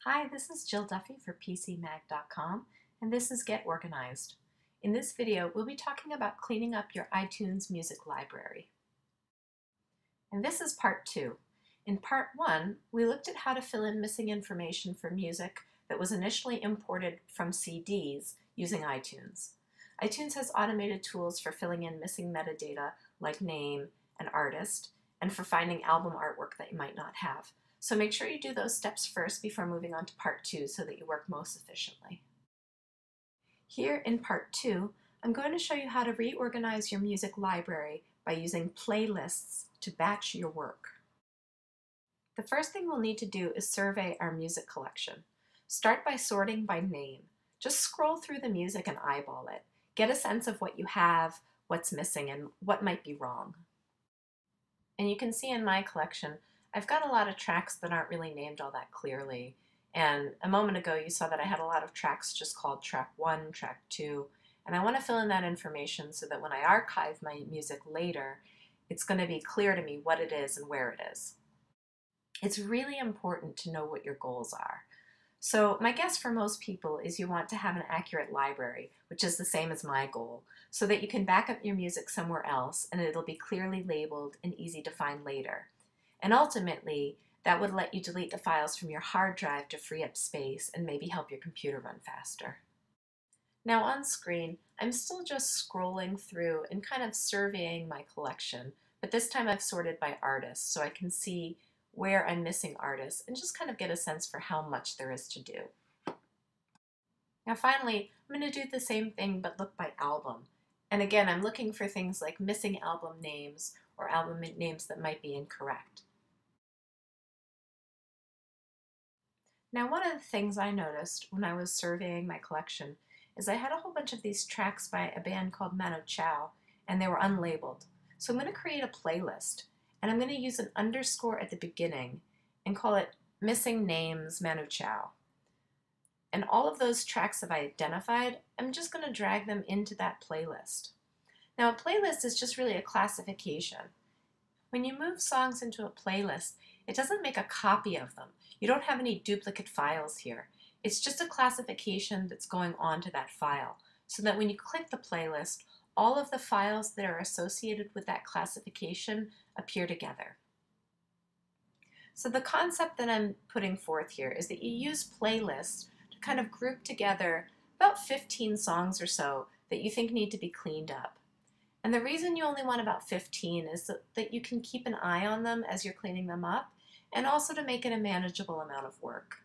Hi, this is Jill Duffy for PCMag.com, and this is Get Organized. In this video, we'll be talking about cleaning up your iTunes music library. And this is part 2. In part 1, we looked at how to fill in missing information for music that was initially imported from CDs using iTunes. iTunes has automated tools for filling in missing metadata like name and artist, and for finding album artwork that you might not have. So make sure you do those steps first before moving on to part 2 so that you work most efficiently. Here in part 2, I'm going to show you how to reorganize your music library by using playlists to batch your work. The first thing we'll need to do is survey our music collection. Start by sorting by name. Just scroll through the music and eyeball it. Get a sense of what you have, what's missing, and what might be wrong. And you can see in my collection, I've got a lot of tracks that aren't really named all that clearly. And a moment ago you saw that I had a lot of tracks just called track 1, track 2, and I want to fill in that information so that when I archive my music later, it's going to be clear to me what it is and where it is. It's really important to know what your goals are. So my guess for most people is you want to have an accurate library, which is the same as my goal, so that you can back up your music somewhere else and it'll be clearly labeled and easy to find later. And ultimately, that would let you delete the files from your hard drive to free up space and maybe help your computer run faster. Now on screen, I'm still just scrolling through and kind of surveying my collection, but this time I've sorted by artist so I can see where I'm missing artists and just kind of get a sense for how much there is to do. Now finally, I'm going to do the same thing but look by album. And again, I'm looking for things like missing album names or album names that might be incorrect. Now, one of the things I noticed when I was surveying my collection is I had a whole bunch of these tracks by a band called Manu Chao, and they were unlabeled. So I'm going to create a playlist, and I'm going to use an underscore at the beginning and call it Missing Names Manu Chao. And all of those tracks that I identified, I'm just going to drag them into that playlist. Now, a playlist is just really a classification. When you move songs into a playlist, it doesn't make a copy of them. You don't have any duplicate files here. It's just a classification that's going onto that file, so that when you click the playlist, all of the files that are associated with that classification appear together. So the concept that I'm putting forth here is that you use playlists to kind of group together about 15 songs or so that you think need to be cleaned up. And the reason you only want about 15 is that you can keep an eye on them as you're cleaning them up, and also to make it a manageable amount of work.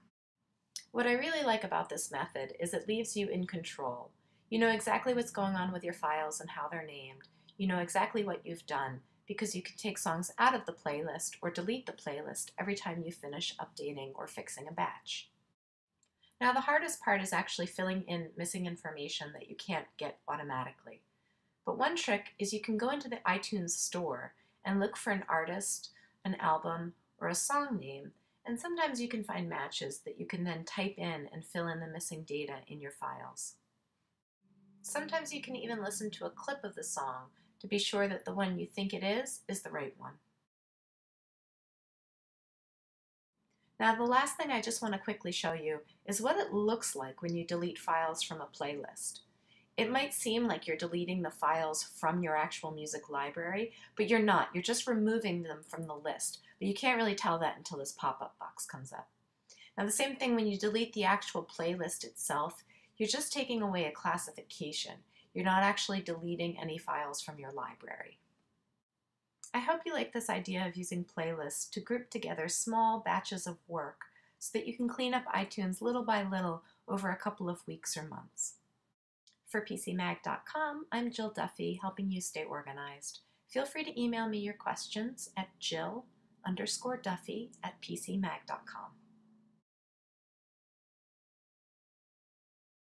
What I really like about this method is it leaves you in control. You know exactly what's going on with your files and how they're named. You know exactly what you've done because you can take songs out of the playlist or delete the playlist every time you finish updating or fixing a batch. Now the hardest part is actually filling in missing information that you can't get automatically. But one trick is you can go into the iTunes store and look for an artist, an album, or a song name, and sometimes you can find matches that you can then type in and fill in the missing data in your files. Sometimes you can even listen to a clip of the song to be sure that the one you think it is the right one. Now the last thing I just want to quickly show you is what it looks like when you delete files from a playlist. It might seem like you're deleting the files from your actual music library, but you're not. You're just removing them from the list. But you can't really tell that until this pop-up box comes up. Now the same thing when you delete the actual playlist itself, you're just taking away a classification. You're not actually deleting any files from your library. I hope you like this idea of using playlists to group together small batches of work so that you can clean up iTunes little by little over a couple of weeks or months. For PCMag.com, I'm Jill Duffy, helping you stay organized. Feel free to email me your questions at jill_duffy@pcmag.com.